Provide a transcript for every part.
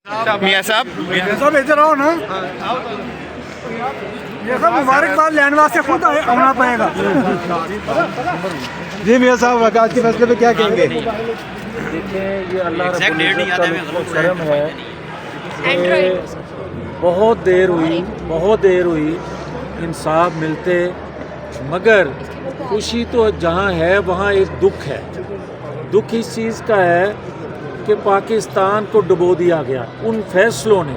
میاں صاحب سب ادھر آؤ نا. یہ سب مبارکباد لینے واسطے خود آنا پڑے گا. جی میاں صاحب آج کے فیصلے پہ کیا کہیں گے؟ دیکھیں یہ اللہ رب العزت کا لطف و کرم ہے کہ بہت دیر ہوئی انصاف ملتے، مگر خوشی تو جہاں ہے وہاں ایک دکھ ہے. دکھ اس چیز کا ہے کہ پاکستان کو ڈبو دیا گیا ان فیصلوں نے،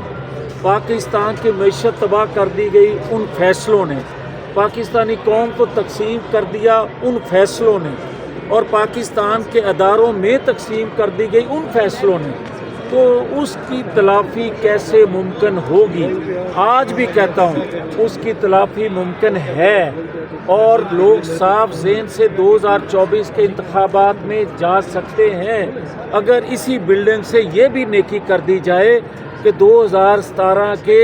پاکستان کی معیشت تباہ کر دی گئی ان فیصلوں نے، پاکستانی قوم کو تقسیم کر دیا ان فیصلوں نے، اور پاکستان کے اداروں میں تقسیم کر دی گئی ان فیصلوں نے. تو اس کی تلافی کیسے ممکن ہوگی؟ آج بھی کہتا ہوں اس کی تلافی ممکن ہے، اور لوگ صاف ذہن سے 2024 کے انتخابات میں جا سکتے ہیں اگر اسی بلڈنگ سے یہ بھی نیکی کر دی جائے کہ 2017 کے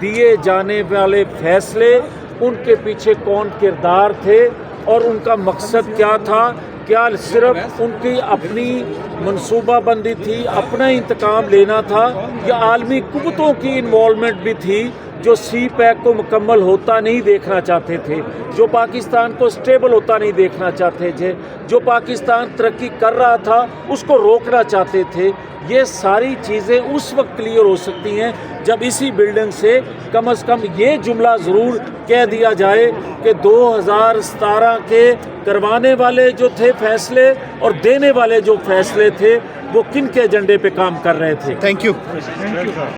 دیے جانے والے فیصلے ان کے پیچھے کون کردار تھے اور ان کا مقصد کیا تھا. کیا صرف ان کی اپنی منصوبہ بندی تھی، اپنا انتقام لینا تھا، یا عالمی قوتوں کی انوالومنٹ بھی تھی جو سی پیک کو مکمل ہوتا نہیں دیکھنا چاہتے تھے، جو پاکستان کو سٹیبل ہوتا نہیں دیکھنا چاہتے تھے، جو پاکستان ترقی کر رہا تھا اس کو روکنا چاہتے تھے. یہ ساری چیزیں اس وقت کلیئر ہو سکتی ہیں جب اسی بلڈنگ سے کم از کم یہ جملہ ضرور کہہ دیا جائے کہ 2017 کے کروانے والے جو تھے فیصلے اور دینے والے جو فیصلے تھے وہ کن کے ایجنڈے پہ کام کر رہے تھے. Thank you.